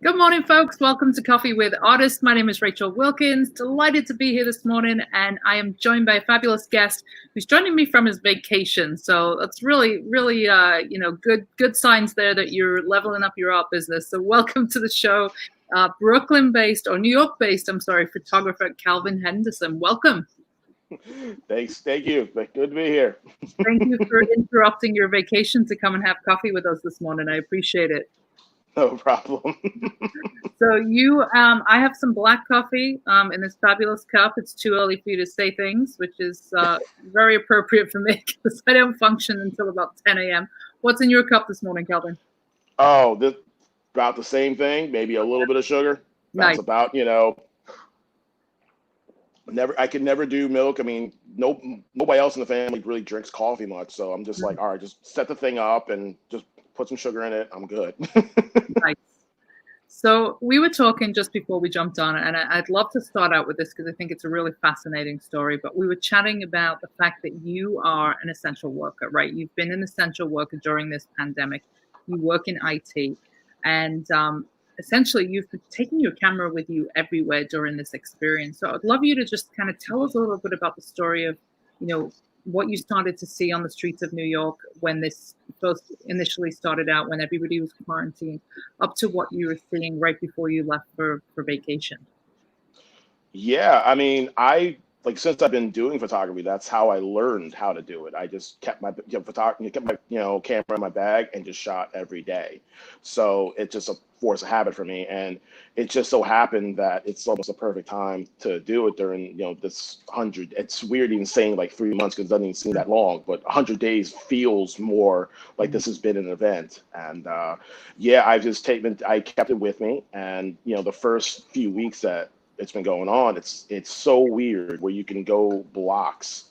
Good morning, folks. Welcome to Coffee with Artists. My name is Rachel Wilkins. Delighted to be here this morning, and I am joined by a fabulous guest who's joining me from his vacation. So that's really, good signs there that you're leveling up your art business. So welcome to the show, Brooklyn-based or New York-based, I'm sorry, photographer Calvin Henderson. Welcome. Thanks. Thank you. Good to be here. Thank you for interrupting your vacation to come and have coffee with us this morning. I appreciate it. No problem. So I have some black coffee in this fabulous cup. It's too early for you to say things, which is very appropriate for me because I don't function until about 10 a.m. What's in your cup this morning, Calvin? Oh, this about the same thing. Maybe a little bit of sugar. That's Nice. about, never. I could never do milk. I mean, nobody else in the family really drinks coffee much, so I'm just like, all right, just set the thing up and just put some sugar in it. I'm good. Nice. So we were talking just before we jumped on, and I'd love to start out with this because I think it's a really fascinating story. But we were chatting about the fact that you are an essential worker, right? You've been an essential worker during this pandemic. You work in IT, and essentially you've taken your camera with you everywhere during this experience. So I'd love you to just kind of tell us a little bit about the story of, what you started to see on the streets of New York when this first initially started out, when everybody was quarantined, up to what you were seeing right before you left for vacation. Yeah, I mean, I like since I've been doing photography, that's how I learned how to do it. I just kept my photography, kept my camera in my bag and just shot every day. So it's just a force of habit for me, and it just so happened that it's almost a perfect time to do it during this 100. It's weird even saying like 3 months because it doesn't even seem that long, but 100 days feels more like this has been an event. And yeah, I kept it with me, and the first few weeks that it's been going on, it's so weird where you can go blocks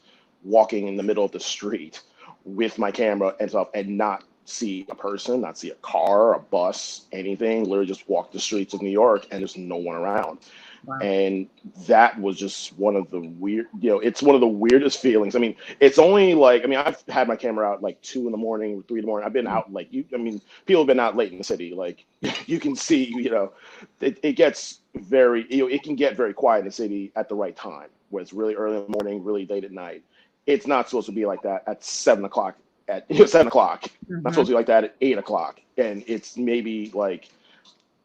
walking in the middle of the street with my camera and stuff and not see a person, not see a car, a bus, anything. Literally just walk the streets of New York and there's no one around. Wow. And that was just one of the it's one of the weirdest feelings. I mean, it's only like, I mean, I've had my camera out like 2 in the morning, 3 in the morning. I've been out like I mean, people have been out late in the city. Like you can see, it gets very, it can get very quiet in the city at the right time, where it's really early in the morning, really late at night. It's not supposed to be like that at 7 o'clock. At 7 o'clock, not supposed to be like that at 8 o'clock, and it's maybe like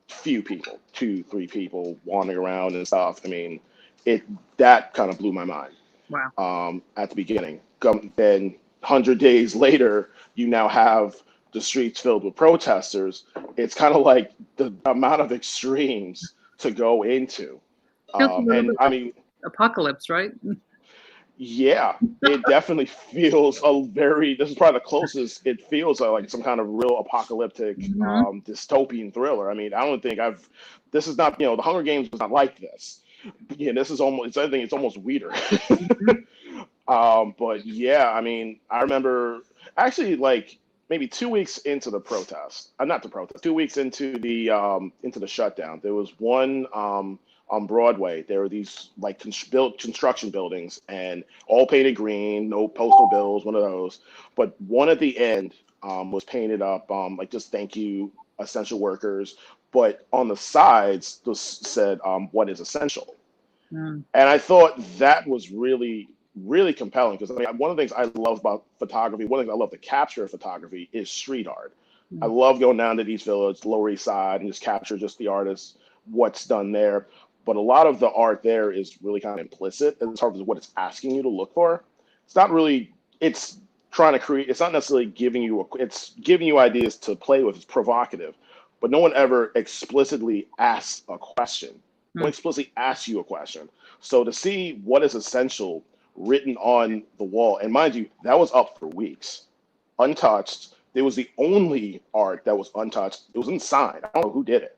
few people, 2, 3 people wandering around and stuff. I mean, it that kind of blew my mind Wow. at the beginning. Then 100 days later, you now have the streets filled with protesters. It's kind of like the amount of extremes to go into. Feels a little And bit I like mean, apocalypse, right? yeah, it definitely feels this is probably the closest it feels like some kind of real apocalyptic Mhm. dystopian thriller. I mean, I don't think this is not, the Hunger Games was not like this. Yeah, this is almost, I think it's almost weirder. Mhm. But yeah, I mean, I remember actually like maybe 2 weeks into the protest, not the protest, 2 weeks into the shutdown, there was one on Broadway. There were these like construction buildings and all painted green, no postal bills, one of those. But one at the end was painted up like just thank you essential workers. But on the sides, this said what is essential. Mm. And I thought that was really, really compelling because I mean, one of the things I love about photography, one of the things I love to capture in photography is street art. I Mm. love going down to East Village, Lower East Side, and just capture just the artists, what's done there. But a lot of the art there is really kind of implicit as far as what it's asking you to look for. It's not really, it's trying to create, it's not necessarily it's giving you ideas to play with. It's provocative, but no one ever explicitly asks a question. No one Mm. explicitly asks you a question. So to see what is essential written on the wall, and mind you, that was up for weeks, untouched. It was the only art that was untouched. It was inside. I don't know who did it,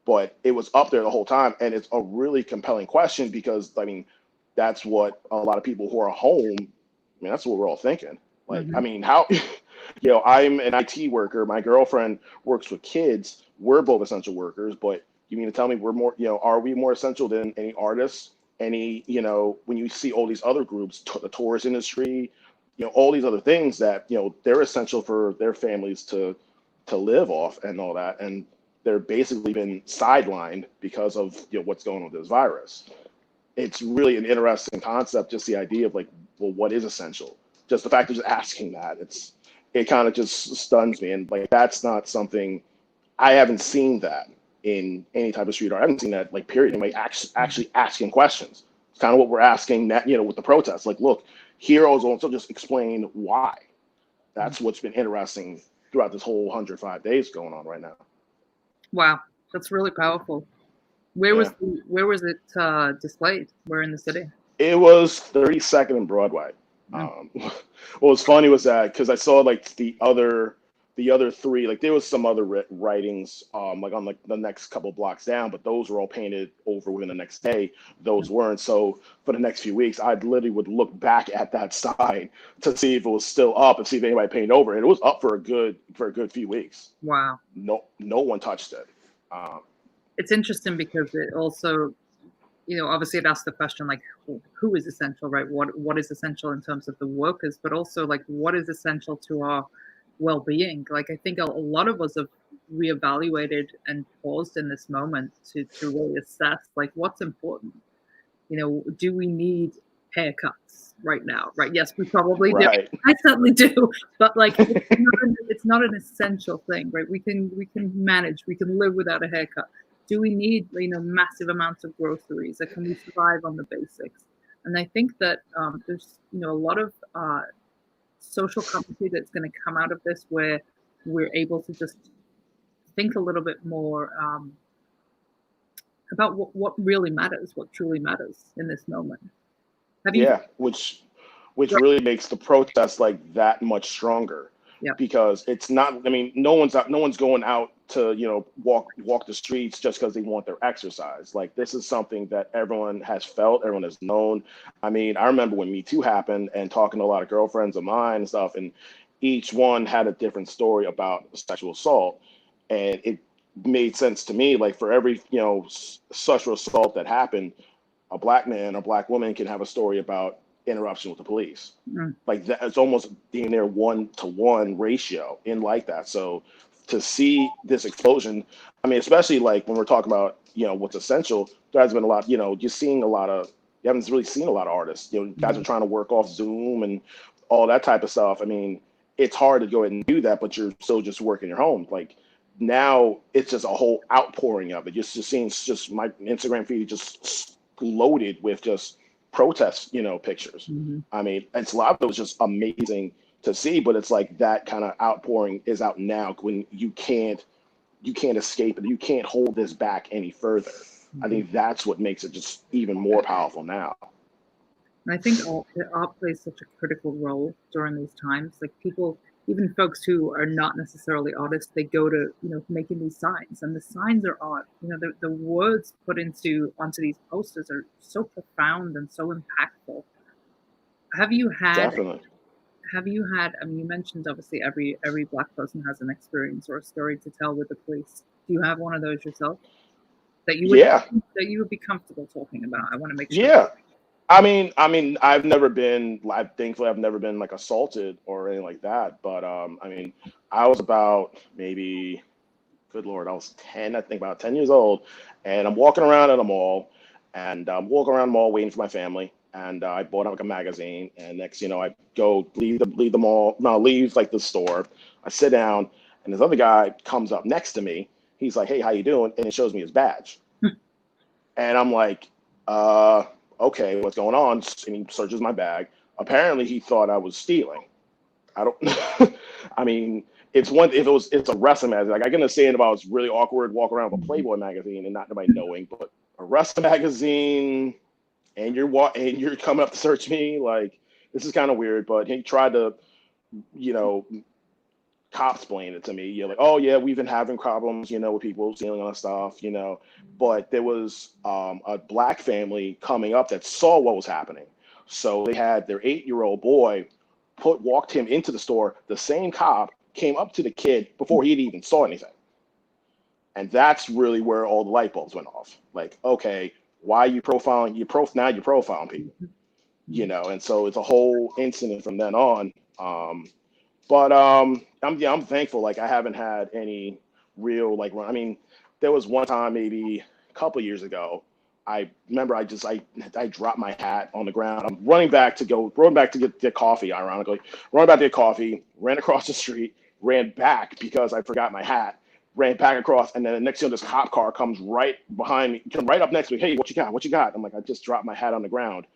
but it was up there the whole time. And it's a really compelling question because, I mean, that's what a lot of people who are home, I mean, that's what we're all thinking. Like, I Mhm. mean, how, I'm an IT worker. My girlfriend works with kids. We're both essential workers, but you mean to tell me we're more, are we more essential than any artists? Any, when you see all these other groups, the tourist industry, all these other things that, they're essential for their families to live off and all that. And they're basically been sidelined because of what's going on with this virus. It's really an interesting concept, just the idea of like, well, what is essential? Just the fact of just asking that, it kind of just stuns me. And like, that's not something, I haven't seen that in any type of street art. I haven't seen that, like, period. Anybody actually asking questions. It's kind of what we're asking that, with the protests. Like, look, heroes also just explain why. That's what's been interesting throughout this whole 105 days going on right now. Wow, that's really powerful. Where was it displayed? Where in the city? It was 32nd and Broadway. What was funny was that because I saw like the other three, like there was some other writings like on like the next couple blocks down, but those were all painted over within the next day. Those weren't. So for the next few weeks, I literally would look back at that sign to see if it was still up and see if anybody painted over it. It was up for a good few weeks. Wow. No one touched it. It's interesting because it also, obviously it asks the question like who is essential, right? What is essential in terms of the workers, but also like what is essential to our well-being? Like I think a lot of us have reevaluated and paused in this moment to really assess like what's important. Do we need haircuts right now? Right? Yes, we probably do. Right. I certainly do. But like it's not an essential thing, right? We can manage, we can live without a haircut. Do we need massive amounts of groceries, or can we survive on the basics? And I think that there's a lot of social commentary that's going to come out of this, where we're able to just think a little bit more about what really matters, what truly matters in this moment. Which really makes the protest like that much stronger. Yeah. Because it's not, I mean, no one's going out to, walk the streets just because they want their exercise. Like this is something that everyone has felt, everyone has known. I mean, I remember when Me Too happened and talking to a lot of girlfriends of mine and stuff, and each one had a different story about sexual assault. And it made sense to me, like for every, sexual assault that happened, a black man or black woman can have a story about interruption with the police. Like that, it's almost being their 1-to-1 ratio in like that. So to see this explosion, I mean, especially like when we're talking about what's essential, there has been a lot, just seeing a lot of, you haven't really seen a lot of artists, guys are trying to work off Zoom and all that type of stuff. I mean, it's hard to go ahead and do that, but you're still just working your home. Like now it's just a whole outpouring of it. Just seeing just my Instagram feed just loaded with just protest, pictures. I mean, it's a lot of it was just amazing to see, but it's like that kind of outpouring is out now when you can't escape it. You can't hold this back any further. I think that's what makes it just even more powerful now. And I think art plays such a critical role during these times. Like people, even folks who are not necessarily artists, they go to making these signs, and the signs are art. The words put onto these posters are so profound and so impactful. Have you had? Definitely. Have you had? I mean, you mentioned obviously every Black person has an experience or a story to tell with the police. Do you have one of those yourself that you would be comfortable talking about? I want to make sure. Yeah. I mean, thankfully I've never been like assaulted or anything like that. But I mean, I was about maybe, good Lord, I was 10, I think about 10 years old. And I'm walking around at a mall, and I'm walking around the mall waiting for my family. And I bought like a magazine, and next, I go leave the mall, no, leave like the store. I sit down, and this other guy comes up next to me. He's like, "Hey, how you doing?" And it shows me his badge. And I'm like, okay, what's going on? And he searches my bag. Apparently he thought I was stealing. I don't, I mean, it's a wrestling magazine. Like I can understand if I was really awkward walking around with a Playboy magazine and not nobody knowing, but a wrestling magazine and you're coming up to search me, like this is kind of weird. But he tried to, cop-splain it to me. You're like, oh yeah, we've been having problems, with people stealing our stuff, But there was a black family coming up that saw what was happening. So they had their 8-year-old boy walked him into the store. The same cop came up to the kid before he'd even saw anything. And that's really where all the light bulbs went off. Like, okay, why are you profiling? Now you're profiling people, and so it's a whole incident from then on. But I'm thankful. Like I haven't had any real like I mean, there was one time maybe a couple years ago. I remember I dropped my hat on the ground. I'm running back to get coffee, ironically. Running back to get coffee, ran across the street, ran back because I forgot my hat, ran back across, and then the next thing this cop car comes right behind me, come right up next to me. Hey, what you got? What you got? I'm like, I just dropped my hat on the ground.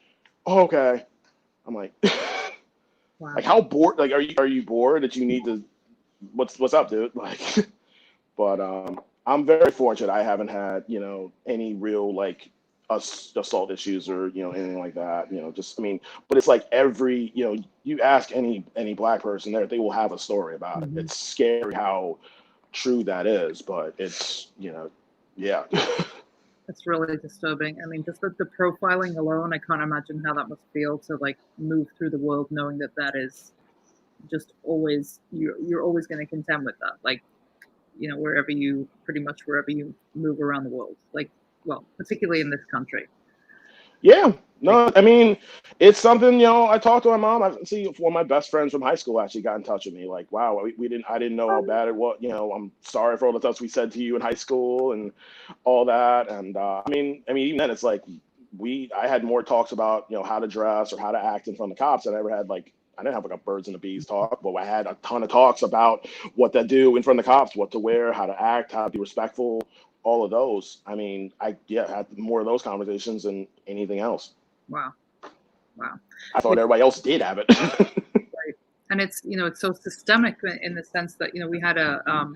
Oh, okay. I'm like, Wow. like how bored? Like, are you bored that you need to? What's up, dude? Like, but I'm very fortunate. I haven't had any real like assault issues or anything like that. Just I mean, but it's like every you ask any black person there, they will have a story about it. Mhm. It's scary how true that is, but it's yeah. It's really disturbing. I mean, just the profiling alone, I can't imagine how that must feel to like move through the world knowing that that is just always you're always going to contend with that. Like, pretty much wherever you move around the world. Like, well, particularly in this country. Yeah, Like, no, I mean, it's something, I talked to my mom. I see one of my best friends from high school actually got in touch with me. Like, wow, I didn't know how bad it was. I'm sorry for all the stuff we said to you in high school and all that. And I mean, even then, it's like I had more talks about, how to dress or how to act in front of the cops than I ever had. Like, I didn't have like a birds and the bees talk, but I had a ton of talks about what to do in front of the cops, what to wear, how to act, how to be respectful, all of those. I mean, I had more of those conversations than anything else. wow, wow. I thought It's everybody else did have it. like, and it's so systemic in the sense that we had a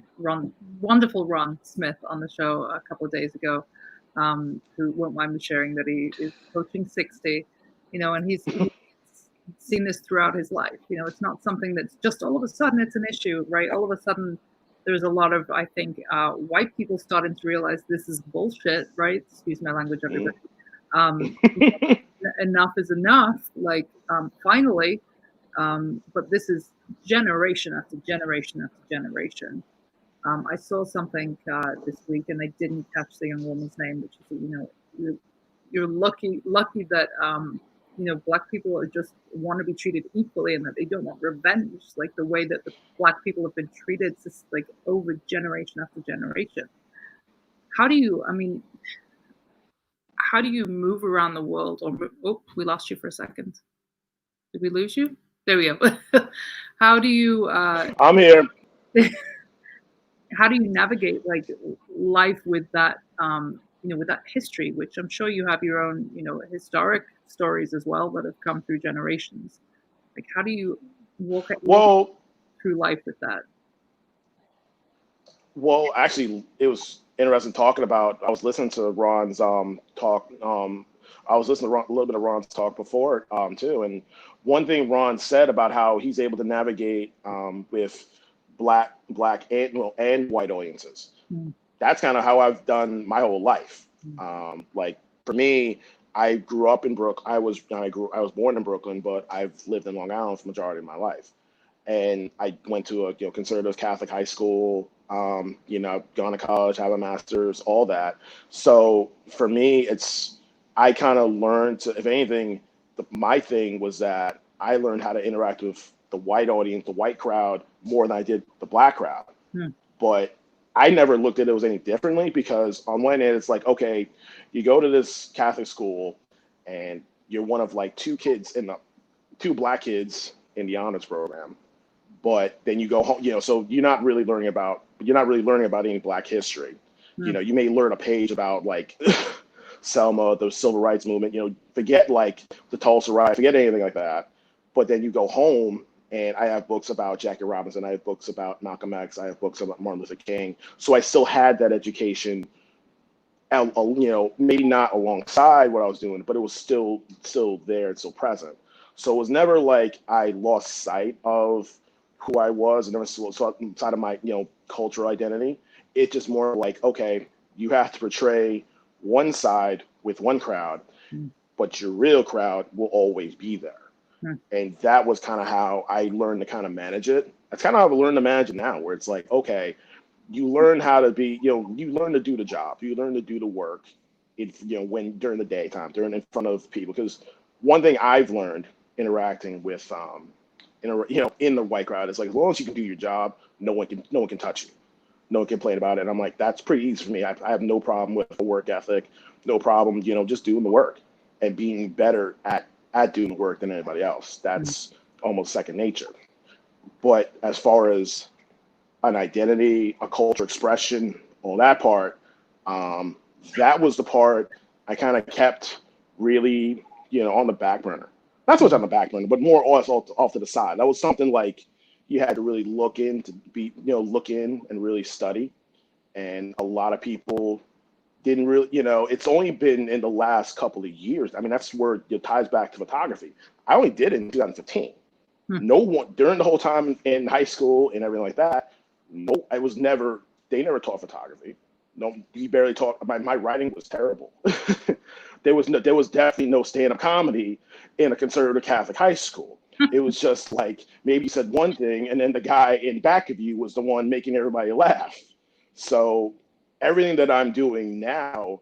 wonderful Ron Smith on the show a couple of days ago, who won't mind me sharing that he is approaching 60, and he's seen this throughout his life. It's not something that's just all of a sudden it's an issue, right? All of a sudden there's a lot of, I think, white people starting to realize this is bullshit, right? Excuse my language, everybody. Um, enough is enough. Like, finally, but this is generation after generation after generation. I saw something this week, and I didn't catch the young woman's name, but she said, you're lucky that black people are just want to be treated equally, and that they don't want revenge, like the way that the black people have been treated, just like over generation after generation. How do you? I mean, how do you move around the world? Oh, we lost you for a second. Did we lose you? There we go. How do you? I'm here. How do you navigate like life with that with that history, which I'm sure you have your own historic stories as well that have come through generations. Like, how do you walk Well, through life with that? actually, it was interesting talking about. I was listening to Ron's talk. I was listening to a little bit of Ron's talk before too, and one thing Ron said about how he's able to navigate with black and white audiences. Mm. That's kind of how I've done my whole life. Like for me, I grew up in Brooklyn. I was born in Brooklyn, but I've lived in Long Island for the majority of my life. And I went to a conservative Catholic high school. Gone to college, have a master's, all that. So for me, I kind of learned to, if anything, my thing was that I learned how to interact with the white audience, the white crowd, more than I did the black crowd. Mm. But I never looked at it as any differently because on one end, it's like, okay, you go to this Catholic school and you're one of like two black kids in the honors program. But then you go home, so you're not really learning about any black history. Mm. You may learn a page about like Selma, the civil rights movement, forget like the Tulsa riot, forget anything like that. But then you go home and I have books about Jackie Robinson, I have books about Malcolm X, I have books about Martin Luther King. So I still had that education, maybe not alongside what I was doing, but it was still there and still present. So it was never like I lost sight of who I was and never saw outside of my, cultural identity. It's just more like, okay, you have to portray one side with one crowd, Mm. but your real crowd will always be there. Mm. And that was kind of how I learned to kind of manage it. That's kind of how I learned to manage it now, where it's like, okay, you learn how to be, you learn to do the job, you learn to do the work, when during the daytime, during in front of people. Because one thing I've learned interacting with, in the white crowd is like, as long as you can do your job, no one can touch you. no one complained about it. And I'm like, that's pretty easy for me. I have no problem with the work ethic, no problem, just doing the work and being better at doing the work than anybody else. That's almost second nature. But as far as an identity, a culture expression, all that part, um, that was the part I kind of kept really, on the back burner. Not so much on the back burner, but more off to the side. That was something like you had to really look in and really study. And a lot of people didn't really, it's only been in the last couple of years. I mean, that's where it ties back to photography. I only did it in 2015. No one during the whole time in high school and everything like that. No, they never taught photography. No, he barely taught. My writing was terrible. There was definitely no stand-up comedy in a conservative Catholic high school. It was just like maybe you said one thing and then the guy in back of you was the one making everybody laugh. So everything that I'm doing now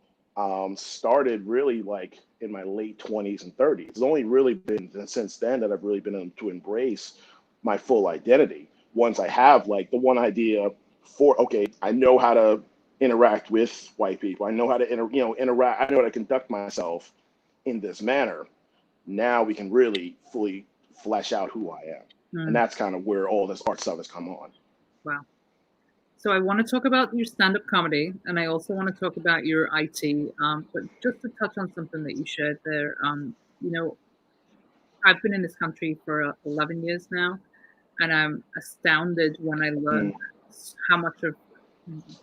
started really like in my late 20s and 30s. It's only really been since then that I've really been able to embrace my full identity. Once I have like the one idea for, okay, I know how to interact with white people. I know how to interact. I know how to conduct myself in this manner. Now we can really fully flesh out who I am. And that's kind of where all this art stuff has come on. Wow. So I want to talk about your stand-up comedy, and I also want to talk about your IT. But just to touch on something that you shared there, I've been in this country for 11 years now, and I'm astounded when I learn how much of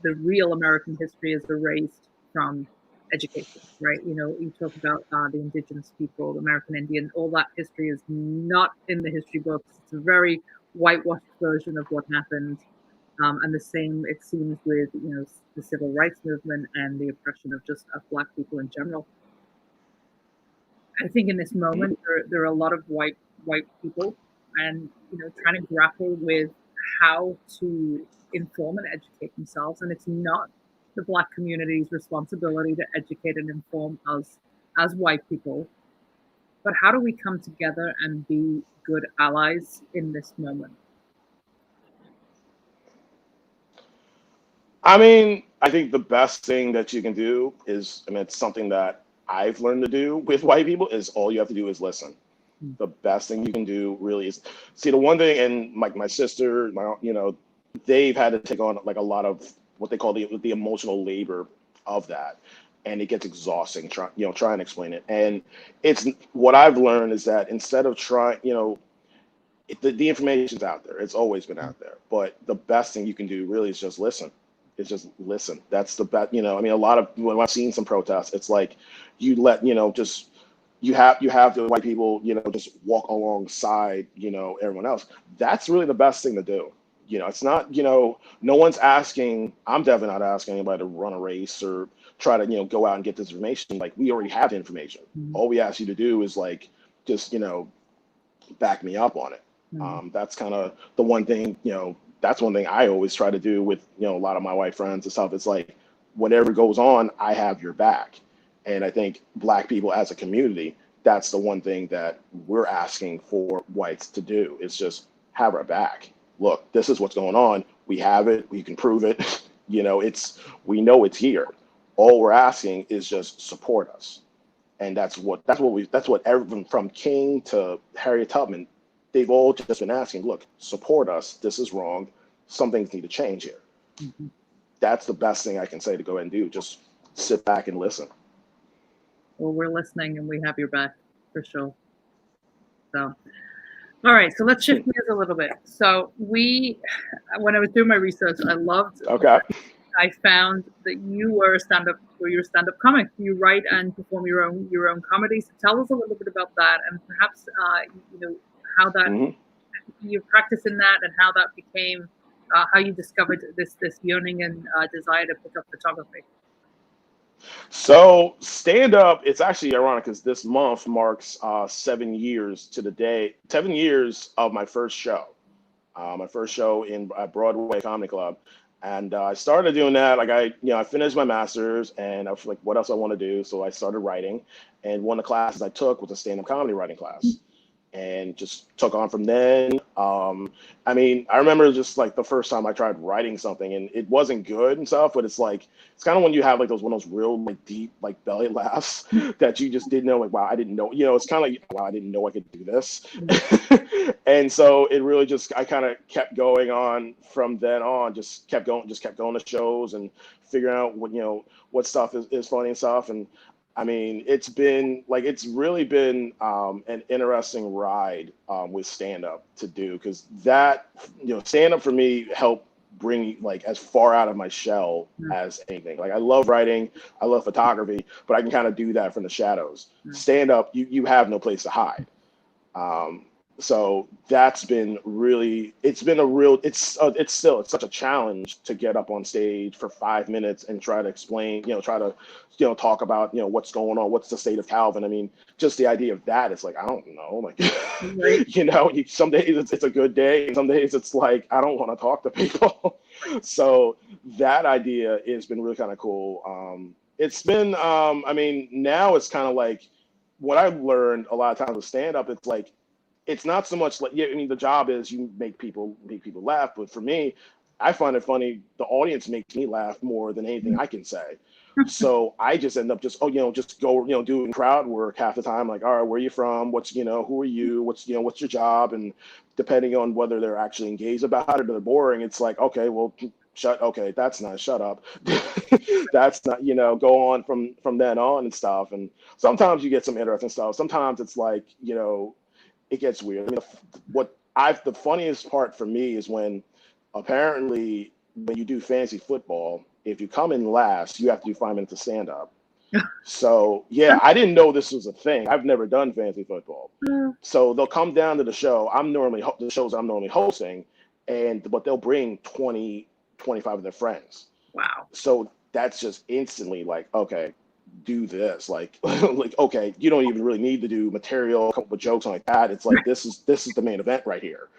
the real American history is erased from education, right? You talk about the indigenous people, the American Indian, all that history is not in the history books. It's a very whitewashed version of what happened. And the same, it seems, with the civil rights movement and the oppression of Black people in general. I think in this moment there are a lot of white people, and trying to grapple with how to inform and educate themselves, and it's not the Black community's responsibility to educate and inform us as white people, but how do we come together and be good allies in this moment? I mean, I think the best thing that you can do is, I mean, it's something that I've learned to do with white people is all you have to do is listen. The best thing you can do really is see the one thing, and like my sister, they've had to take on like a lot of what they call the emotional labor of that. And it gets exhausting, trying to explain it. And it's what I've learned is that instead of trying, the information's out there. It's always been out there. But the best thing you can do really is just listen. It's just listen. That's the best, I mean, a lot of when I've seen some protests, it's like you let, just you have the white people, just walk alongside, everyone else. That's really the best thing to do. It's not, no one's asking, I'm definitely not asking anybody to run a race or try to, go out and get this information. Like we already have the information. All we ask you to do is like, just, back me up on it. That's kind of the one thing, that's one thing I always try to do with, a lot of my white friends and stuff. It's like, whatever goes on, I have your back. And I think Black people as a community, that's the one thing that we're asking for whites to do is just have our back. Look, this is what's going on. We have it. We can prove it. We know it's here. All we're asking is just support us. And that's what everyone from King to Harriet Tubman, they've all just been asking, look, support us. This is wrong. Some things need to change here. That's the best thing I can say to go ahead and do. Just sit back and listen. Well, we're listening and we have your back for sure. So, all right. So let's shift gears a little bit. So when I was doing my research, Okay. I found that you're a stand-up comic. You write and perform your own comedy. So tell us a little bit about that, and perhaps how that you practice in that, and how that became how you discovered this yearning and desire to pick up photography. So stand up, it's actually ironic because this month marks 7 years to the day, 7 years of my first show. My first show in Broadway Comedy Club. And I started doing that. Like I finished my master's and I was like, what else I want to do? So I started writing, and one of the classes I took was a stand-up comedy writing class. and just took on from then. I mean, I remember just like the first time I tried writing something and it wasn't good and stuff, but it's like, it's kind of when you have like those, one of those real like deep, like belly laughs that you just didn't know, like, wow, I didn't know, you know, it's kind of like, wow, I didn't know I could do this. And so it really just, I kind of kept going on from then on, just kept going to shows and figuring out what, you know, what stuff is funny and stuff. And I mean, it's been like, it's really been an interesting ride with stand up to do, because that, you know, stand up for me helped bring me like as far out of my shell as anything. Like I love writing, I love photography, but I can kind of do that from the shadows. Stand up, you have no place to hide. So that's been really, it's been a real, it's still, it's such a challenge to get up on stage for 5 minutes and try to explain, you know, try to, you know, talk about, you know, what's going on, what's the state of Calvin. I mean, just the idea of that, it's like, I don't know, like, you know, some days it's a good day, and some days it's like, I don't want to talk to people. So that idea has been really kind of cool. It's been, I mean, now it's kind of like, what I've learned a lot of times with stand up, it's like, it's not so much like, yeah, I mean, the job is you make people laugh, but for me, I find it funny. The audience makes me laugh more than anything I can say. So I just end up just, oh, you know, just go, you know, doing crowd work half the time. Like, all right, where are you from? What's, you know, who are you? What's, you know, what's your job? And depending on whether they're actually engaged about it or they're boring, it's like, okay, well, okay, that's nice, shut up. That's not, you know, go on from then on and stuff. And sometimes you get some interesting stuff. Sometimes it's like, you know, it gets weird. I mean, the funniest part for me is when apparently when you do fantasy football, if you come in last, you have to do 5 minutes of stand up. So yeah, I didn't know this was a thing. I've never done fantasy football. So they'll come down to the show. The shows I'm normally hosting, but they'll bring 20, 25 of their friends. Wow. So that's just instantly like, okay, do this, like like, okay, you don't even really need to do material, a couple of jokes like that. It's like, this is the main event right here.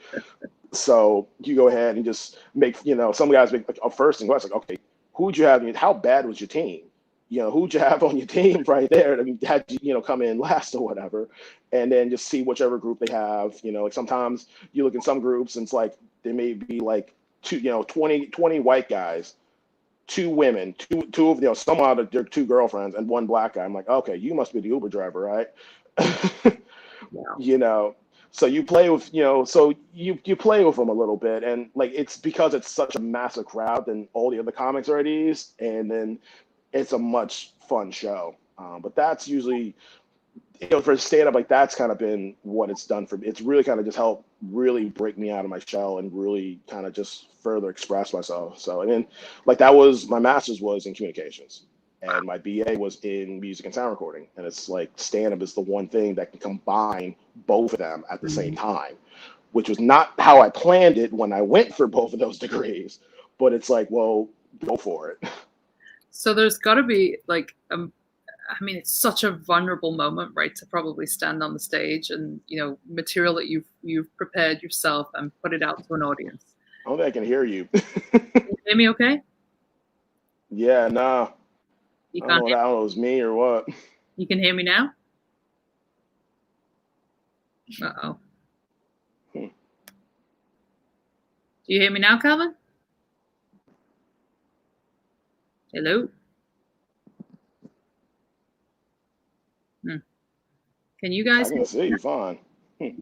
So you go ahead and just make, you know, some guys make like a first thing. It's like, okay, who'd you have? How bad was your team? You know, who'd you have on your team right there that had you, you know, come in last or whatever, and then just see whichever group they have. You know, like sometimes you look in some groups and it's like there may be like 20 white guys, 2 women, two of, you know, some of their 2 girlfriends, and 1 black guy. I'm like, okay, you must be the Uber driver, right? Wow. You know, so you play with, you know, so you play with them a little bit, and like, it's because it's such a massive crowd than all the other comics are at ease, and then it's a much fun show. But that's usually, you know, for stand up, like that's kind of been what it's done for me. It's really kind of just helped really break me out of my shell and really kind of just further express myself. So, and then like that was, my master's was in communications and my BA was in music and sound recording. And it's like stand up is the one thing that can combine both of them at the same time, which was not how I planned it when I went for both of those degrees, but it's like, well, go for it. So there's got to be like, I mean, it's such a vulnerable moment, right? To probably stand on the stage and, you know, material that you've prepared yourself and put it out to an audience. I don't think I can hear you. Can you hear me okay? Yeah, nah. You I don't can't know, hear I don't know if it was me or what. You can hear me now? Uh-oh. Hmm. Do you hear me now, Calvin? Hello? Can you guys I can see you fine. Do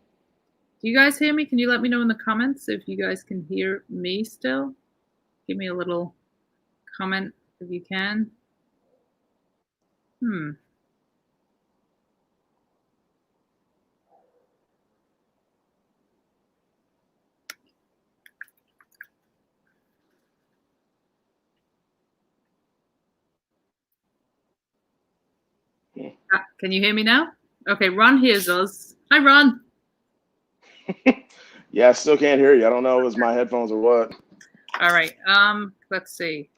you guys hear me? Can you let me know in the comments if you guys can hear me still? Give me a little comment if you can. Can you hear me now? Okay, Ron hears us. Hi, Ron. Yeah, I still can't hear you. I don't know if it's my headphones or what. All right. Let's see.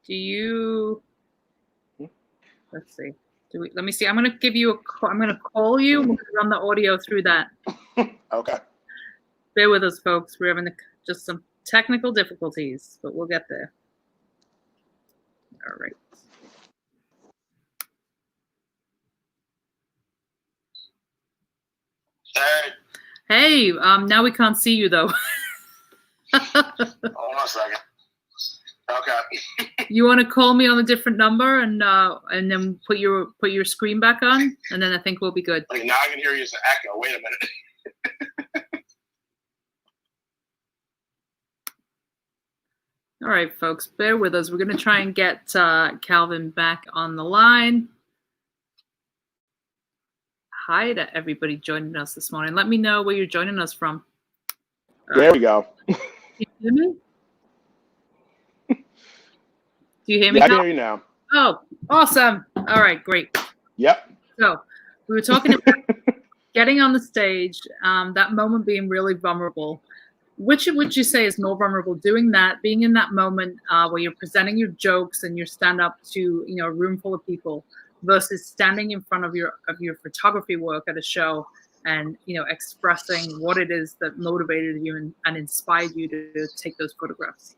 Do you? Let's see. Let me see. I'm gonna give you a call. I'm gonna call you. I'm gonna run the audio through that. Okay. Bear with us, folks. We're having just some technical difficulties, but we'll get there. All right. Sir, you. Now we can't see you though. Hold on a second. Okay. You want to call me on a different number and then put your screen back on, and then I think we'll be good. Okay, now I can hear you as an echo. Wait a minute. All right, folks, bear with us. We're going to try and get Calvin back on the line. Hi to everybody joining us this morning. Let me know where you're joining us from. There we go. Can you hear me? Do you hear me? Yeah, I can hear you now. Oh, awesome. All right, great. Yep. So we were talking about getting on the stage, that moment being really vulnerable. Which would you say is more vulnerable, doing that, being in that moment where you're presenting your jokes and your stand up to a room full of people, versus standing in front of your photography work at a show and expressing what it is that motivated you and inspired you to take those photographs?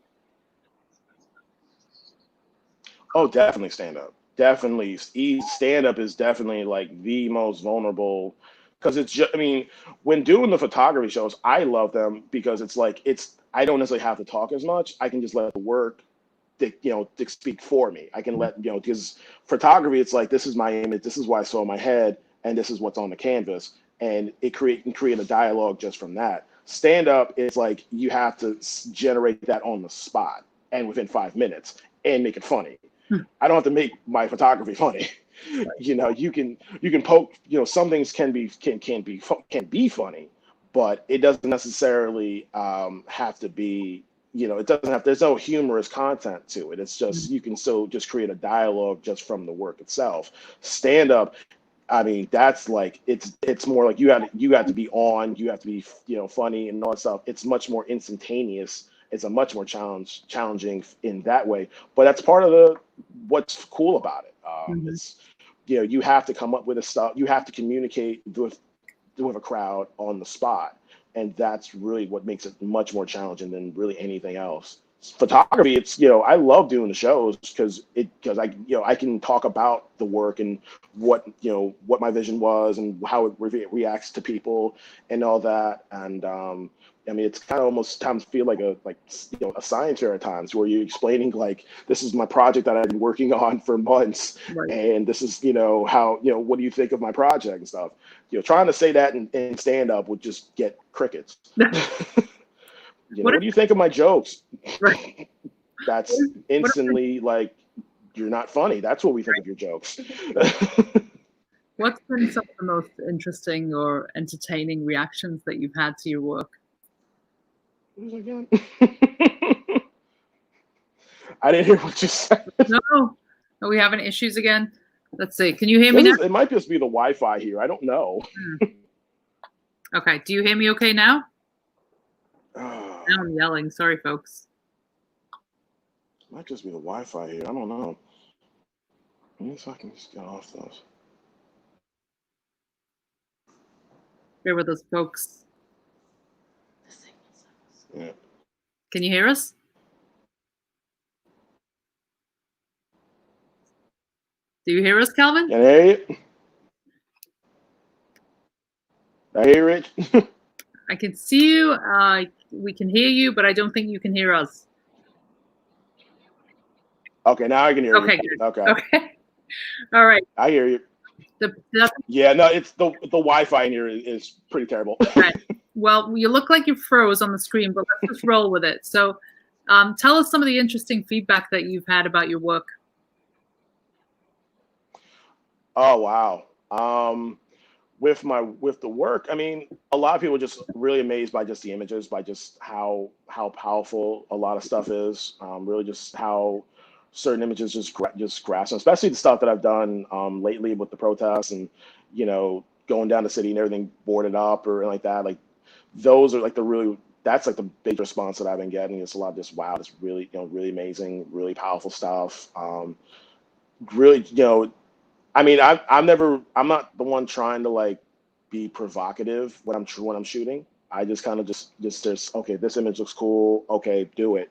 Oh, definitely stand up. Definitely, stand up is definitely like the most vulnerable, because it's just, I mean, when doing the photography shows, I love them because it's like I don't necessarily have to talk as much. I can just let the work, to speak for me. I can let because photography, it's like, this is my image, this is what I saw in my head, and this is what's on the canvas, and it can create a dialogue just from that. Stand up, it's like you have to generate that on the spot and within 5 minutes and make it funny. I don't have to make my photography funny. You can poke. Some things can be funny, but it doesn't necessarily have to be. It doesn't have. There's no humorous content to it. It's just you can still just create a dialogue just from the work itself. Stand up, I mean, that's like it's more like you have to be on. You have to be funny and all that stuff. It's much more instantaneous. It's a much more challenging in that way, but that's part of what's cool about it. It's you have to come up with a stuff. You have to communicate with a crowd on the spot, and that's really what makes it much more challenging than really anything else. Photography, it's I love doing the shows because I can talk about the work and what my vision was and how it reacts to people and all that. And I mean, it's kind of almost times feel like a science fair at times, where you're explaining like, this is my project that I've been working on for months, right, and this is how what do you think of my project and stuff. Trying to say that in stand up would just get crickets. What do you think of my jokes? Right. That's instantly like, you're not funny. That's what we think of your jokes. What's been some of the most interesting or entertaining reactions that you've had to your work? Again? I didn't hear what you said. No. Are we having issues again? Let's see. Can you hear me now? It might just be the Wi-Fi here. I don't know. Okay. Do you hear me okay now? Now I'm yelling. Sorry, folks. Might just be the Wi-Fi here. I don't know. Let me see if I can just get off those. Bear with us, folks. Yeah. Can you hear us? Do you hear us, Calvin? Can I hear you? I hear you, Rich. I can see you. We can hear you, but I don't think you can hear us. Okay, now I can hear you. Good. Okay. All right. I hear you. Yeah, no, it's the Wi-Fi in here is pretty terrible. Right. Well, you look like you froze on the screen, but let's just roll with it. So tell us some of the interesting feedback that you've had about your work. Oh, wow. With the work, I mean, a lot of people are just really amazed by just the images, by just how powerful a lot of stuff is. Really just how certain images just grasp them, especially the stuff that I've done lately with the protests and, going down the city and everything boarded up or like that. Like, those are like that's like the big response that I've been getting. It's a lot of just, wow, it's really, really amazing, really powerful stuff. Really, I mean, I'm not the one trying to like be provocative when I'm shooting. I just kind of just there's, okay, this image looks cool. Okay, do it.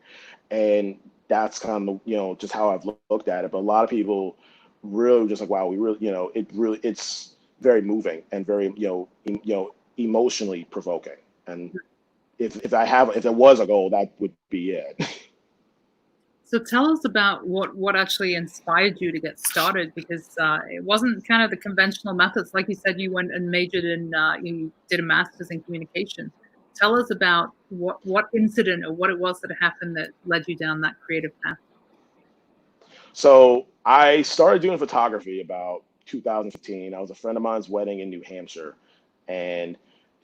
And that's kind of, just how I've looked at it. But a lot of people really just like, wow, we really, it's very moving and very, emotionally provoking. And if there was a goal, that would be it. So tell us about what actually inspired you to get started, because it wasn't kind of the conventional methods. Like you said, you went and majored in, you did a master's in communication. Tell us about what incident or what it was that happened that led you down that creative path. So I started doing photography about 2015. I was a friend of mine's wedding in New Hampshire, and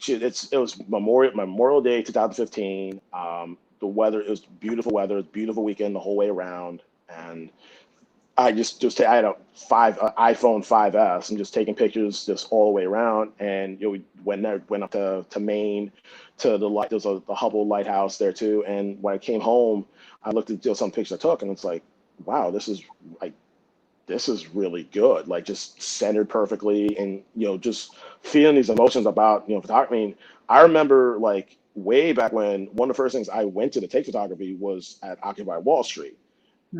it was Memorial Day 2015. The weather, it was beautiful weather, it was beautiful weekend the whole way around, and I had a iPhone 5S and just taking pictures just all the way around. And we went up to Maine to the light. There's the Hubble lighthouse there too. And when I came home, I looked at some pictures I took, and it's like, wow, this is really good. Like, just centered perfectly, and just feeling these emotions about photography. I mean, I remember like way back when one of the first things I went to take photography was at Occupy Wall Street.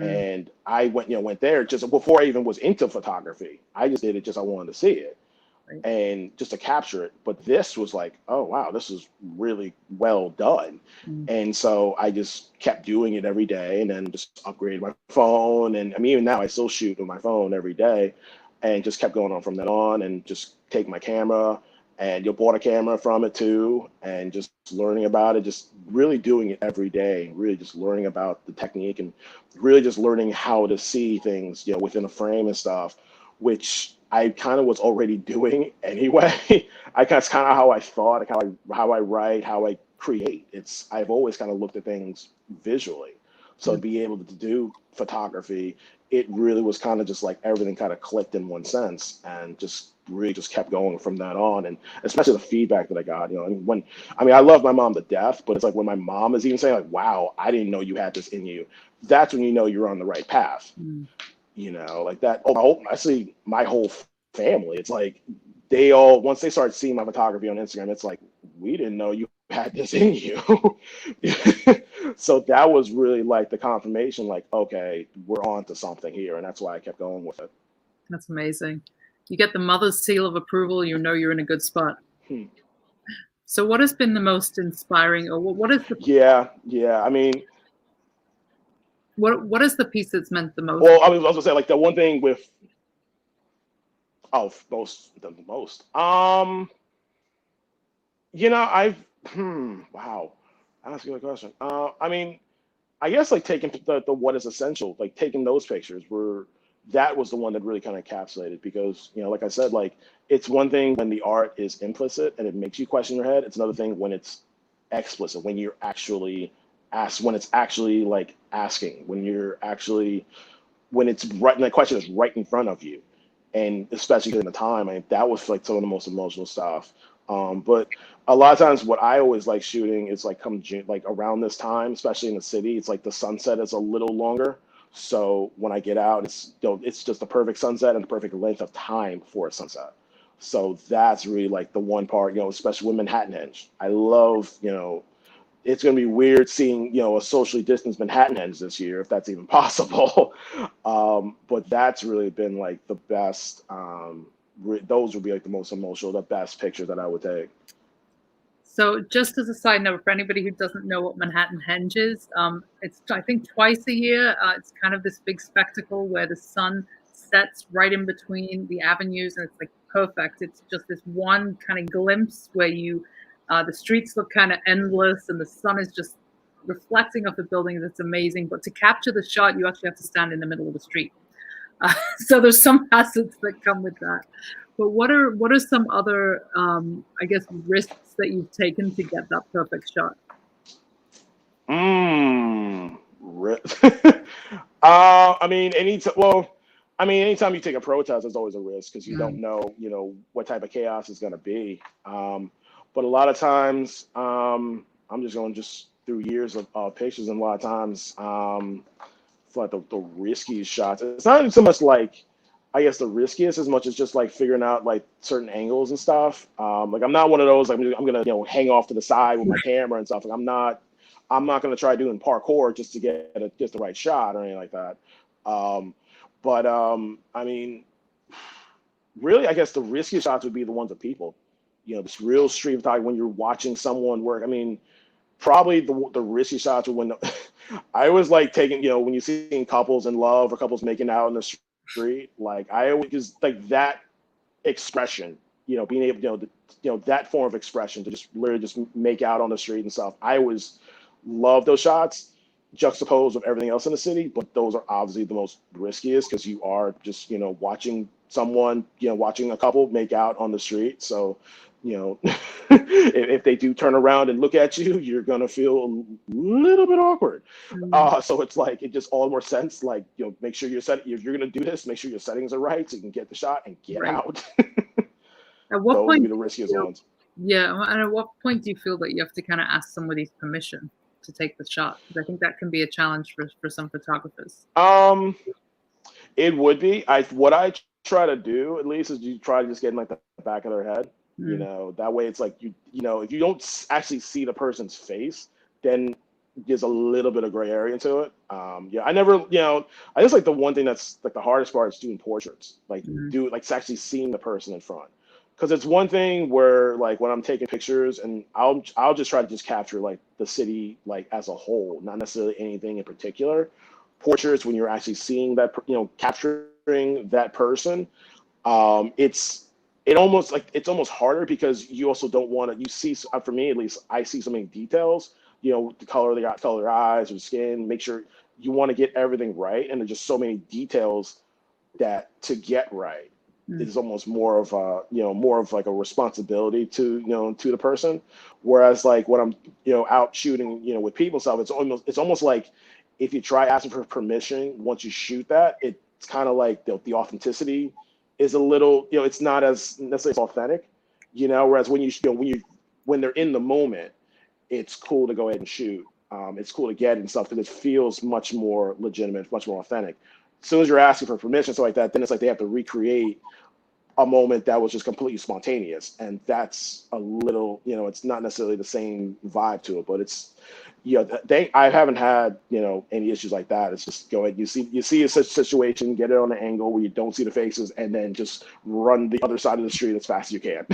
And I went there just before I even was into photography. I just did it I wanted to see it, Right. and just to capture it. But this was like, oh wow, this is really well done. And so I just kept doing it every day, and then just upgraded my phone. And I mean, even now I still shoot with my phone every day, and just kept going on from then on, and just take my camera. And you bought a camera from it too, and just learning about it, just really doing it every day, really just learning about the technique, and really just learning how to see things, within a frame and stuff, which I kind of was already doing anyway. That's kind of how I thought, how I write, how I create. I've always kind of looked at things visually. So to be able to do photography, it really was kind of just like everything kind of clicked in one sense, and just really just kept going from that on. And especially the feedback that I got, and I love my mom to death, but it's like when my mom is even saying like, wow, I didn't know you had this in you, that's when you're on the right path. Like that. I see my whole family. It's like they all, once they start seeing my photography on Instagram, it's like, we didn't know you had this in you. So that was really like the confirmation, like, okay, we're on to something here. And that's why I kept going with it. That's amazing. You get the mother's seal of approval, you're in a good spot. So what has been the most inspiring, or what is the I mean, what is the piece that's meant the most? Well, I was gonna say, like, the one thing with the most. Wow, that's a good question. I mean, I guess like taking the what is essential, like taking those pictures that was the one that really kind of encapsulated, because like I said, like, it's one thing when the art is implicit and it makes you question your head. It's another thing when it's explicit, when you're actually when it's actually like asking, when it's right, and the question is right in front of you. And especially during the time, that was like some of the most emotional stuff. But a lot of times what I always like shooting is like come June, like around this time, especially in the city, it's like the sunset is a little longer. So when I get out, it's just the perfect sunset and the perfect length of time for a sunset. So that's really like the one part, especially with Manhattanhenge. I love, it's going to be weird seeing, a socially distanced Manhattanhenge this year, if that's even possible. But that's really been like the best. Those would be like the most emotional, the best picture that I would take. So just as a side note, for anybody who doesn't know what Manhattanhenge is, it's, I think, twice a year. It's kind of this big spectacle where the sun sets right in between the avenues, and it's like perfect. It's just this one kind of glimpse where the streets look kind of endless, and the sun is just reflecting off the buildings. It's amazing. But to capture the shot, you actually have to stand in the middle of the street. So there's some hazards that come with that. But what are some other, I guess, risks that you've taken to get that perfect shot? Anytime you take a protest, there's always a risk, because you don't know, what type of chaos is going to be. But a lot of times, I'm just going through years of pictures, and a lot of times, for like the riskiest shots, it's not even so much like, I guess, the riskiest as much as just like figuring out like certain angles and stuff. Like, I'm not one of those, like, I'm gonna hang off to the side with my camera and stuff. Like, I'm not gonna try doing parkour just to get just the right shot or anything like that. Really, I guess the riskiest shots would be the ones of people. this real street photography when you're watching someone work. I mean, probably the risky shots are when I was like taking, when you see couples in love or couples making out in the street, like I always just like that expression, being able, that form of expression to just literally just make out on the street and stuff. I always love those shots juxtaposed with everything else in the city, but those are obviously the most riskiest because you are just, watching someone, watching a couple make out on the street. So, if they do turn around and look at you, you're gonna feel a little bit awkward. So it's like it just all more sense. Like, make sure if you're gonna do this, make sure your settings are right so you can get the shot and get out. At what Those point would be the riskiest ones. Yeah, and at what point do you feel that you have to kind of ask somebody's permission to take the shot? Because I think that can be a challenge for some photographers. It would be. What I try to do at least is you try to just get in like the back of their head. That way it's like if you don't actually see the person's face, then there's a little bit of gray area into it. I never, I just like the one thing that's like the hardest part is doing portraits, like it's actually seeing the person in front. Because it's one thing where like when I'm taking pictures and I'll just try to just capture like the city like as a whole, not necessarily anything in particular. Portraits, when you're actually seeing that, capturing that person, it's almost harder because you also don't want to. You see, for me at least, I see so many details. The color they got, color their eyes or skin. Make sure you want to get everything right, and there's just so many details that to get right. It's almost more of like a responsibility to the person. Whereas like when I'm out shooting with people and stuff, it's almost like if you try asking for permission once you shoot that, it's kind of like the authenticity is a little it's not as necessarily authentic, whereas when they're in the moment, it's cool to go ahead and shoot. It's cool to get and stuff because it feels much more legitimate, much more authentic. As soon as you're asking for permission, stuff like that, then it's like they have to recreate a moment that was just completely spontaneous, and that's a little, it's not necessarily the same vibe to it, but it's, I haven't had, any issues like that. It's just go ahead, you see a such situation, get it on an angle where you don't see the faces, and then just run the other side of the street as fast as you can.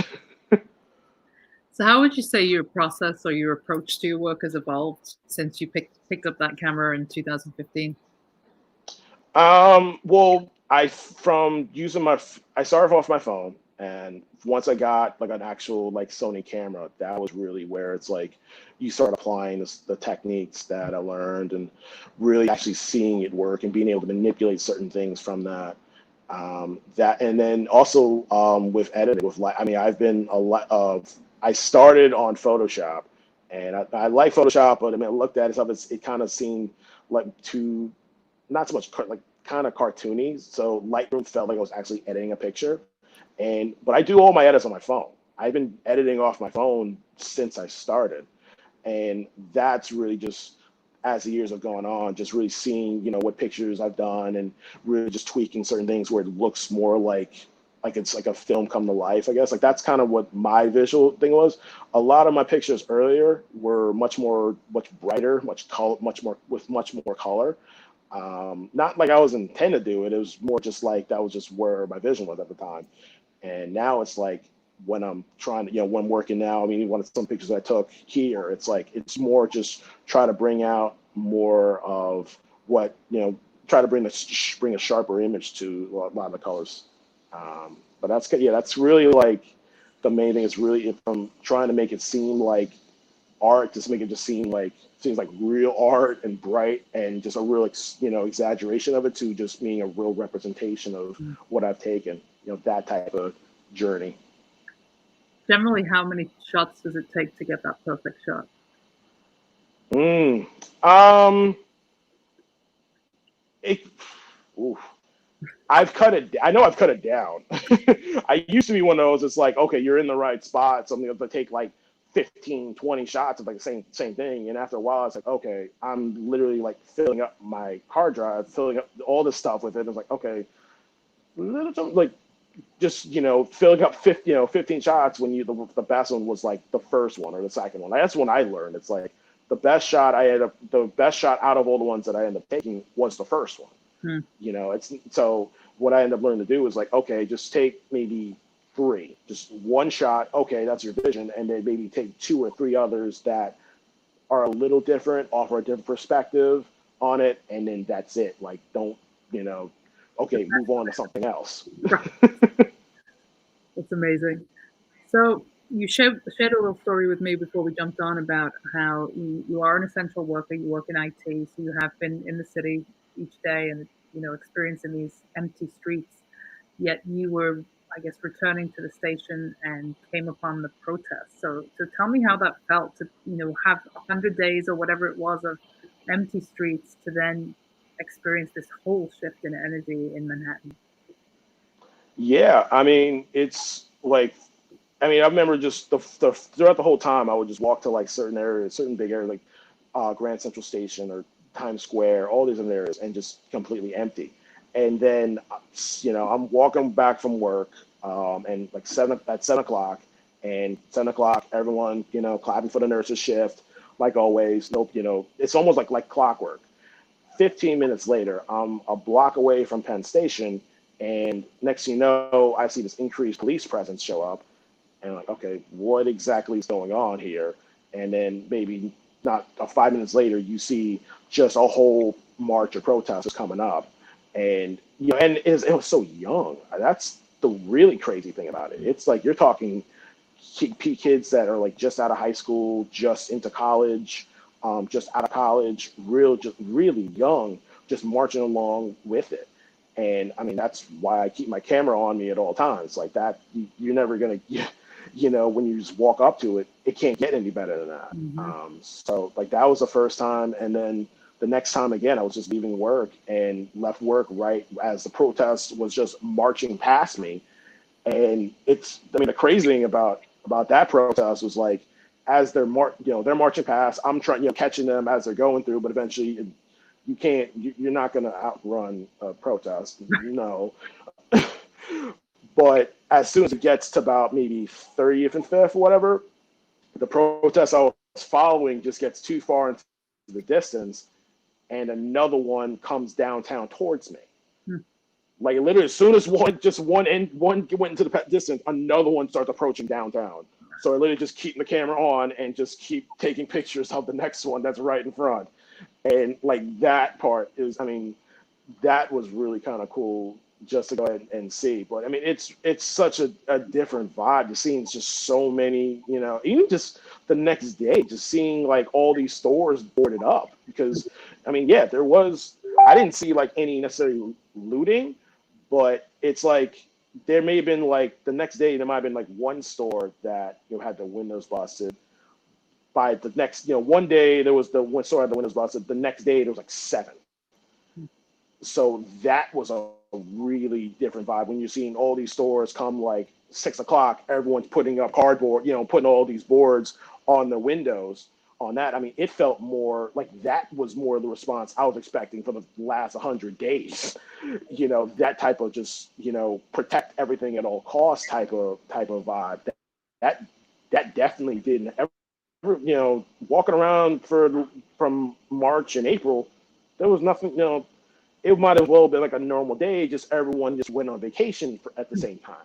So how would you say your process or your approach to your work has evolved since you picked up that camera in 2015? Well, I started off my phone, and once I got like an actual like Sony camera, that was really where it's like you start applying the techniques that I learned and really actually seeing it work and being able to manipulate certain things from that. And then also with editing, I've been a lot of. I started on Photoshop, and I like Photoshop, but I looked at it stuff. It kind of seemed like too, not so much like kind of cartoony. So Lightroom felt like I was actually editing a picture, but I do all my edits on my phone. I've been editing off my phone since I started, and that's really just as the years have gone on, just really seeing what pictures I've done and really just tweaking certain things where it looks more like it's like a film come to life, I guess. Like that's kind of what my visual thing was. A lot of my pictures earlier were much brighter, much more with much more color. Not like I was intended to do it. It was more just like that was just where my vision was at the time. And now it's like when I'm trying to, when I'm working now, one of some pictures I took here, it's like it's more just try to bring out more of what, try to bring a sharper image to a lot of the colors. But that's really like the main thing is really from trying to make it seem like art, just make it just seems like real art and bright and just a real exaggeration of it to just being a real representation of what I've taken, that type of journey. Generally, how many shots does it take to get that perfect shot? I've cut it. I know I've cut it down. I used to be one of those. It's like, okay, you're in the right spot. Something that take like 15, 20 shots of like the same thing. And after a while, it's like, okay, I'm literally like filling up my hard drive, filling up all this stuff with it. It's like, okay, like just filling up 15 shots when the best one was like the first one or the second one. That's when I learned. It's like the best shot out of all the ones that I ended up taking was the first one. It's so what I ended up learning to do is like, okay, just take maybe three, just one shot. Okay, that's your vision, and then maybe take two or three others that are a little different, offer a different perspective on it, and then that's it. Like, don't, okay, move on to something else. It's amazing. So you shared a little story with me before we jumped on about how you are an essential worker. You work in IT, so you have been in the city each day and experiencing these empty streets. Yet you were, I guess, returning to the station and came upon the protest. So tell me how that felt to have 100 days or whatever it was of empty streets to then experience this whole shift in energy in Manhattan. Yeah, I mean, it's like, I mean, I remember just throughout the whole time, I would just walk to like certain areas, certain big areas, like Grand Central Station or Times Square, all these other areas, and just completely empty. And then, I'm walking back from work, and like 7 o'clock, and 7 o'clock, everyone, clapping for the nurse's shift, like always. Nope, it's almost like clockwork. 15 minutes later, I'm a block away from Penn Station, and next thing you know, I see this increased police presence show up, and like, okay, what exactly is going on here? And then maybe not 5 minutes later, you see just a whole march of protesters coming up, and it was so young. That's the really crazy thing about it. It's like you're talking kids that are like just out of high school, just into college, just out of college, just really young, just marching along with it. And I mean, that's why I keep my camera on me at all times. Like that, you're never gonna, when you just walk up to it, it can't get any better than that. Mm-hmm. So like that was the first time, and then the next time again, I was just leaving work and left work right as the protest was just marching past me. And I mean, the crazy thing about that protest was like, as they're marching past, I'm trying, catching them as they're going through, but eventually you can't, you're not going to outrun a protest, no. But as soon as it gets to about maybe 30th and 5th or whatever, the protest I was following just gets too far into the distance, and another one comes downtown towards me. Like literally, as soon as one went into the distance, another one starts approaching downtown. So I literally just keep the camera on and just keep taking pictures of the next one that's right in front. And like that part is, I mean, that was really kind of cool just to go ahead and see. But I mean, it's such a different vibe. Just seeing just so many, even just the next day, just seeing like all these stores boarded up. Because I mean, yeah, I didn't see like any necessarily looting, but it's like there may have been like the next day there might have been like one store that had the windows busted. By the next, one day there was the one store had the windows busted. The next day there was like seven. So that was a really different vibe when you're seeing all these stores come like 6 o'clock. Everyone's putting up cardboard, putting all these boards on the windows. On that, I mean, it felt more like that was more the response I was expecting for the last 100 days. That type of just protect everything at all costs type of vibe. That definitely didn't ever. Walking around from March and April, there was nothing. It might as well been like a normal day. Just everyone just went on vacation at the same time.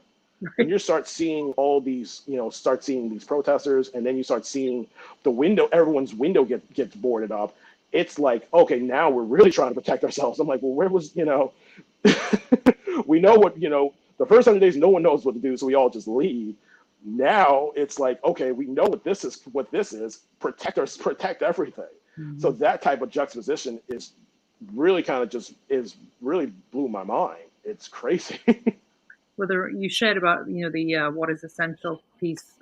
And you start seeing all these, start seeing these protesters, and then you start seeing everyone's window gets boarded up. It's like, okay, now we're really trying to protect ourselves. I'm like, well, where was, we know what, the first 100 days, no one knows what to do, so we all just leave. Now it's like, okay, we know what this is, protect everything. Mm-hmm. So that type of juxtaposition is really kind of really blew my mind. It's crazy. Whether you shared about the what is essential piece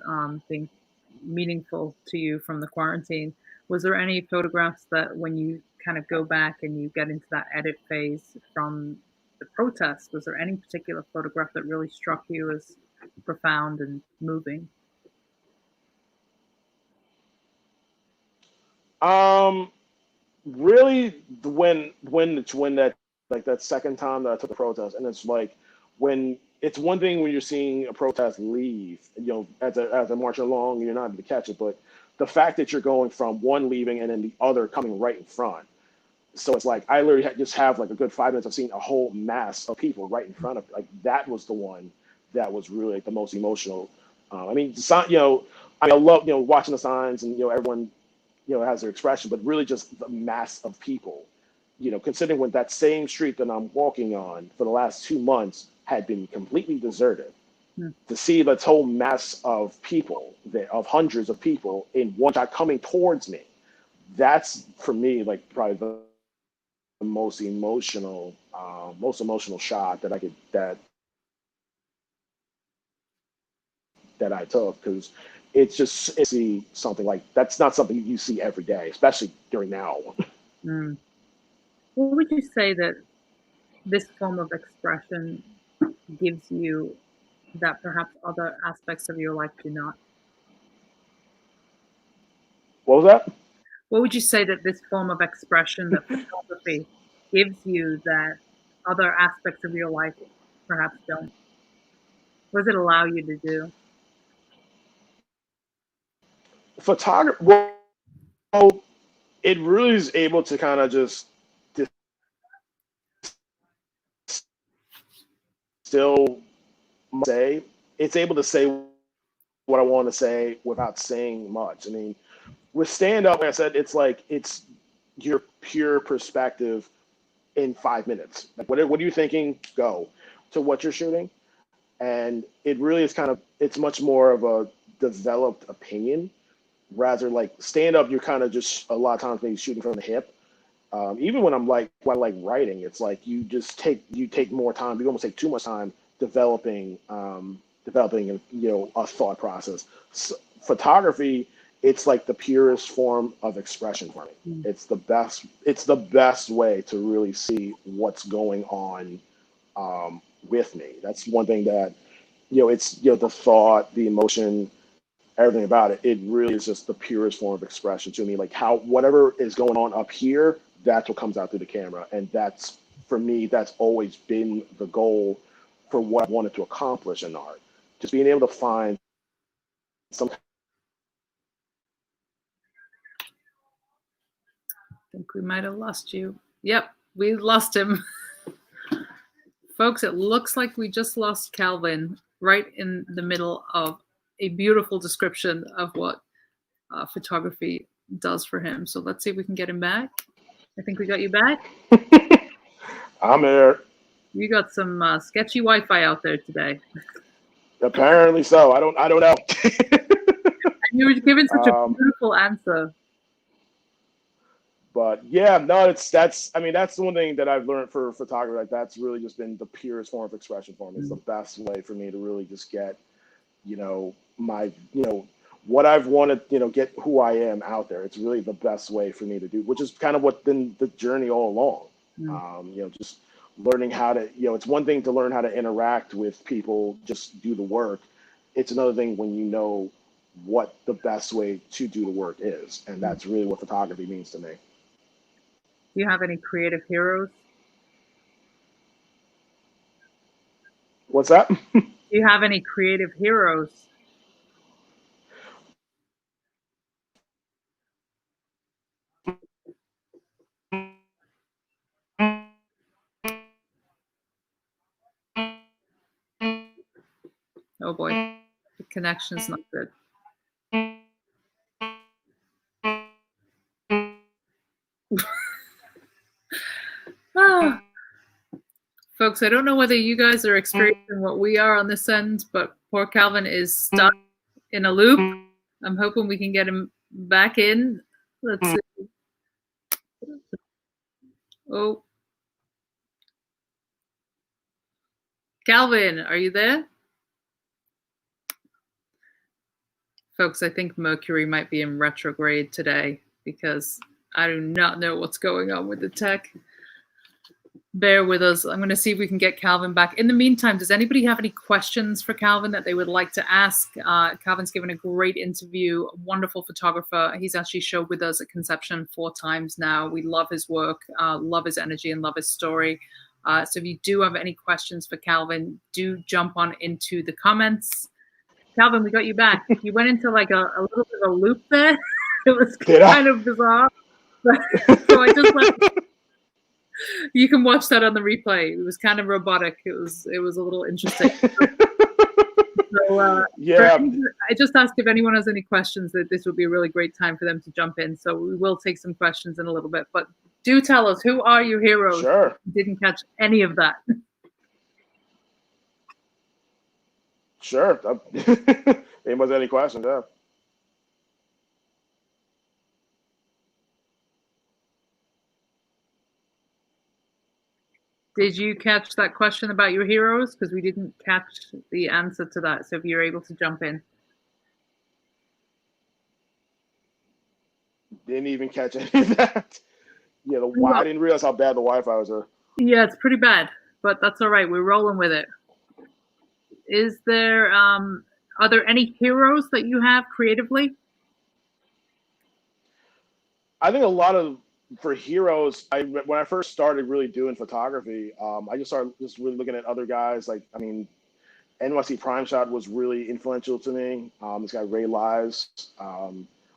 being meaningful to you from the quarantine, was there any photographs that when you kind of go back and you get into that edit phase from the protest, was there any particular photograph that really struck you as profound and moving? Really, when that like that second time that I took the protest, and it's like when it's one thing when you're seeing a protest leave, as a marching along, you're not able to catch it, but the fact that you're going from one leaving and then the other coming right in front. So it's like I literally just have like a good 5 minutes of seeing a whole mass of people right in front of me. Like that was the one that was really like the most emotional. I mean, I love watching the signs, and everyone has their expression, but really just the mass of people. Considering when that same street that I'm walking on for the last 2 months had been completely deserted, to see this whole mass of people, of hundreds of people in one shot coming towards me, that's for me like probably the most emotional shot that I took, because it's see something like that's not something you see every day, especially during now. Mm. What would you say that this form of expression gives you that perhaps other aspects of your life do not? What was that? What would you say that this form of expression, that photography, gives you that other aspects of your life perhaps don't? What does it allow you to do? Photography, well, it really is able to kind of just still say, it's able to say what I want to say without saying much. I mean, with stand up, like I said, it's your pure perspective in 5 minutes. Like, what are you thinking? Go to what you're shooting. And it really is it's much more of a developed opinion, rather like stand up. You're kind of just a lot of times maybe shooting from the hip. Even when when I like writing, it's like you take more time. You almost take too much time developing a thought process. So, photography, it's like the purest form of expression for me. It's the best way to really see what's going on with me. That's one thing that it's the thought, the emotion, everything about it. It really is just the purest form of expression to me. Like how whatever is going on up here, that's what comes out through the camera, and that's for me. That's always been the goal for what I wanted to accomplish in art. Just being able to find some. I think we might have lost you. Yep, we lost him. Folks, it looks like we just lost Calvin right in the middle of a beautiful description of what photography does for him. So let's see if we can get him back. I think we got you back. I'm here. You got some sketchy Wi-Fi out there today. Apparently so. I don't know. And you were giving such a beautiful answer. But yeah, no, that's the one thing that I've learned for photography. Like that's really just been the purest form of expression for me. It's the best way for me to really just get, my, what I've wanted, get who I am out there. It's really the best way for me to do, which is kind of what been the journey all along. Just learning how to, it's one thing to learn how to interact with people, just do the work. It's another thing when you know what the best way to do the work is. And that's really what photography means to me. Do you have any creative heroes? What's that? Do you have any creative heroes? Oh boy, the connection's not good. Folks, I don't know whether you guys are experiencing what we are on this end, but poor Calvin is stuck in a loop. I'm hoping we can get him back in. Let's see. Oh. Calvin, are you there? Folks, I think Mercury might be in retrograde today because I do not know what's going on with the tech. Bear with us. I'm going to see if we can get Calvin back. In the meantime, does anybody have any questions for Calvin that they would like to ask? Calvin's given a great interview, wonderful photographer. He's actually showed with us at Conception 4 times now. We love his work, love his energy, and love his story. So if you do have any questions for Calvin, do jump on into the comments. Calvin, we got you back. You went into like a little bit of a loop there. It was kind of bizarre. So I just let you can watch that on the replay. It was kind of robotic. It was a little interesting. So, Yeah, I just asked if anyone has any questions, that this would be a really great time for them to jump in. So we will take some questions in a little bit. But do tell us, who are your heroes? sure. Didn't catch any of that. Sure. Anyone has any questions? Yeah. Did you catch that question about your heroes? Because we didn't catch the answer to that. So if you're able to jump in. Didn't even catch any of that. Yeah, I didn't realize how bad the Wi-Fi was. Yeah, it's pretty bad, but that's all right. We're rolling with it. Is there, are there any heroes that you have creatively? I think a lot of for heroes. When I first started really doing photography, I just started just really looking at other guys. Like, I mean, NYC Prime Shot was really influential to me. This guy Ray Lives.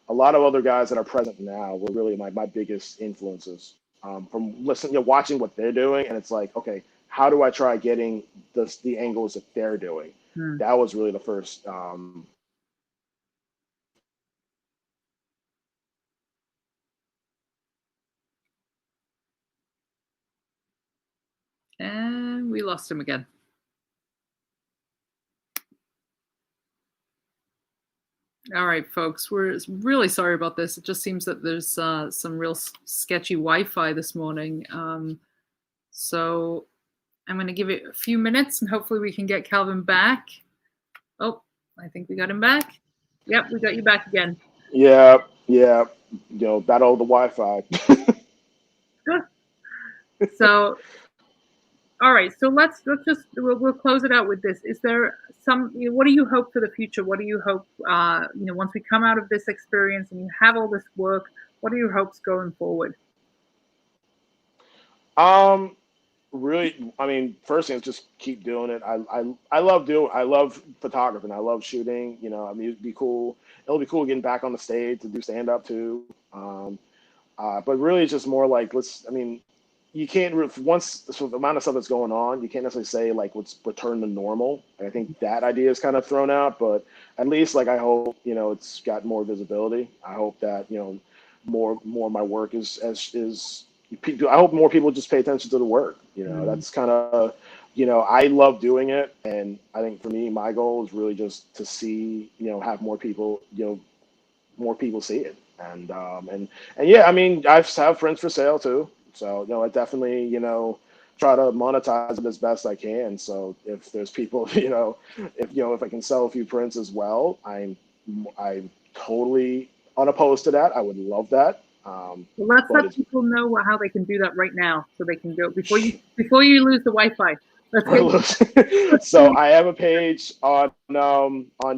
A lot of other guys that are present now were really my biggest influences. From listening, watching what they're doing, and it's like, okay, how do I try getting the angles that they're doing? That was really the first. And we lost him again. All right, folks, we're really sorry about this. It just seems that there's some real sketchy Wi-Fi this morning. So I'm going to give it a few minutes and hopefully we can get Calvin back. Oh, I think we got him back. Yep, we got you back again. Yeah. Battle of the Wi-Fi. So, all right. So let's just we'll close it out with this. Is there some? What do you hope for the future? What do you hope? Once we come out of this experience and you have all this work, what are your hopes going forward? Really, I mean, first thing is just keep doing it. I love photography and I love shooting. I mean, it'd be cool. It'll be cool getting back on the stage to do stand up too. But really, it's just more like I mean, you can't once the amount of stuff that's going on, you can't necessarily say like let's return to normal. And I think that idea is kind of thrown out. But at least like I hope it's got more visibility. I hope that more of my work is I hope more people just pay attention to the work. That's kind of I love doing it, and I think for me, my goal is really just to see have more people see it, and yeah, I mean I have prints for sale too, so I definitely try to monetize it as best I can. So if there's people if I can sell a few prints as well, I'm totally unopposed to that. I would love that. Well, let's let people know how they can do that right now, so they can go before you lose the Wi-Fi. So I have a page on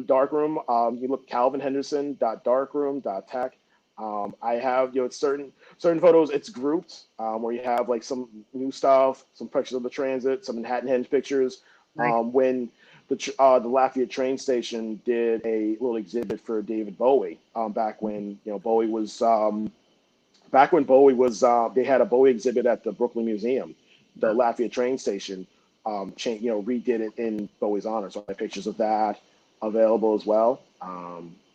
Darkroom. You look calvinhenderson.darkroom.tech. I have it's certain photos. It's grouped where you have like some new stuff, some pictures of the transit, some Manhattan Henge pictures. Nice. When the Lafayette train station did a little exhibit for David Bowie back when Bowie was they had a Bowie exhibit at the Brooklyn Museum. The Lafayette train station redid it in Bowie's honor. So I have pictures of that available as well.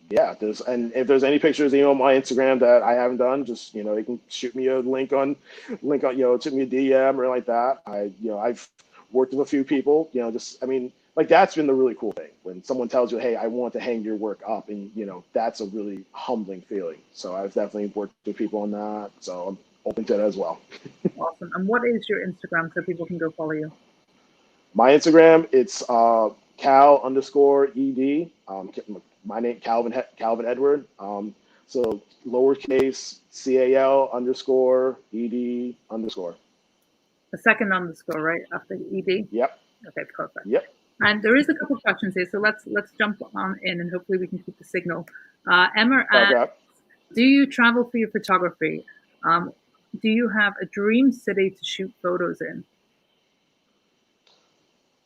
Yeah, and if there's any pictures on my Instagram that I haven't done, just you can shoot me a link on shoot me a DM or like that. I've worked with a few people, like that's been the really cool thing when someone tells you, hey, I want to hang your work up, and that's a really humbling feeling. So I've definitely worked with people on that, so I'm open to that as well. Awesome. And what is your Instagram so people can go follow you? My Instagram, it's Cal_ED. My name Calvin Edward. So lowercase CAL_ED_. The second underscore, right after ED. Yep. Okay, perfect. Yep. And there is a couple of questions here, so let's jump on in, and hopefully we can keep the signal. Emma asks, do you travel for your photography? Do you have a dream city to shoot photos in?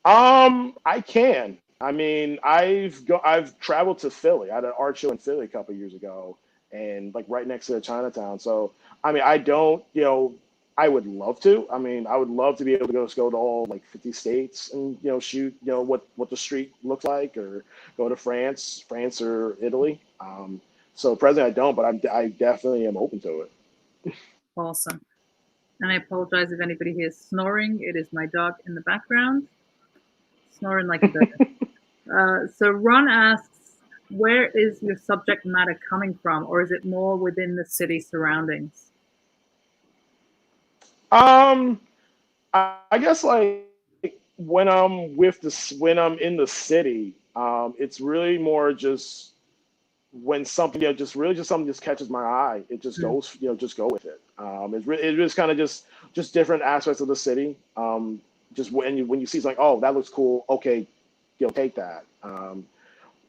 I can. I mean, I've traveled to Philly. I had an art show in Philly a couple of years ago, and like right next to Chinatown. So I mean, I don't I would love to. I mean, I would love to be able to go to all like 50 states and shoot what the street looks like, or go to France or Italy. So presently I don't, but I definitely am open to it. Awesome. And I apologize if anybody hears snoring. It is my dog in the background, snoring like a bird. So Ron asks, where is your subject matter coming from, or is it more within the city surroundings? I guess like when when I'm in the city, it's really more just when something, just something just catches my eye, it just goes, just go with it. It is kind of just different aspects of the city. Just when you see something, oh, that looks cool, okay, take that.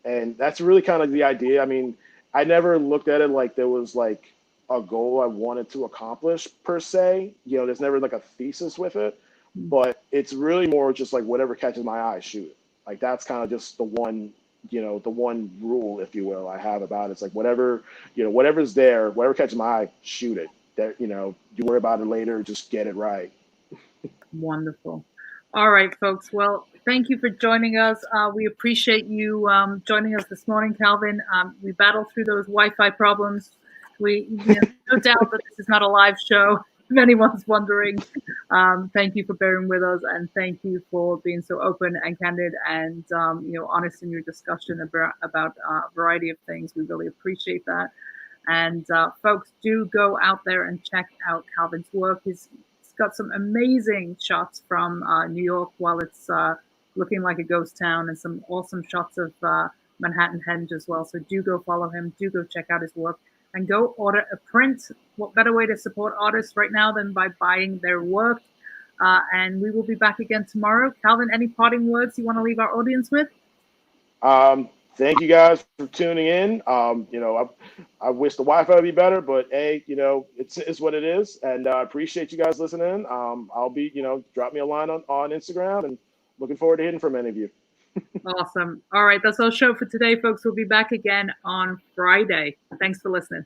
And that's really kind of the idea. I mean, I never looked at it like there was like a goal I wanted to accomplish per se. There's never like a thesis with it, but it's really more just like whatever catches my eye, shoot it. Like that's kind of just the one rule, if you will, I have about it. It's like whatever's there, whatever catches my eye, shoot it. That you worry about it later, just get it right. Wonderful. All right, folks. Well, thank you for joining us. We appreciate you joining us this morning, Calvin. We battled through those Wi-Fi problems. No doubt that this is not a live show, if anyone's wondering. Thank you for bearing with us, and thank you for being so open and candid and honest in your discussion about a variety of things. We really appreciate that. And folks, do go out there and check out Calvin's work. He's got some amazing shots from New York while it's looking like a ghost town, and some awesome shots of Manhattan Henge as well. So do go follow him. Do go check out his work. And go order a print. What better way to support artists right now than by buying their work? And we will be back again tomorrow. Calvin, any parting words you want to leave our audience with? Thank you guys for tuning in. I wish the Wi-Fi would be better, but hey, it's what it is. And I appreciate you guys listening. I'll be, drop me a line on Instagram, and looking forward to hearing from any of you. Awesome. All right. That's our show for today, folks. We'll be back again on Friday. Thanks for listening.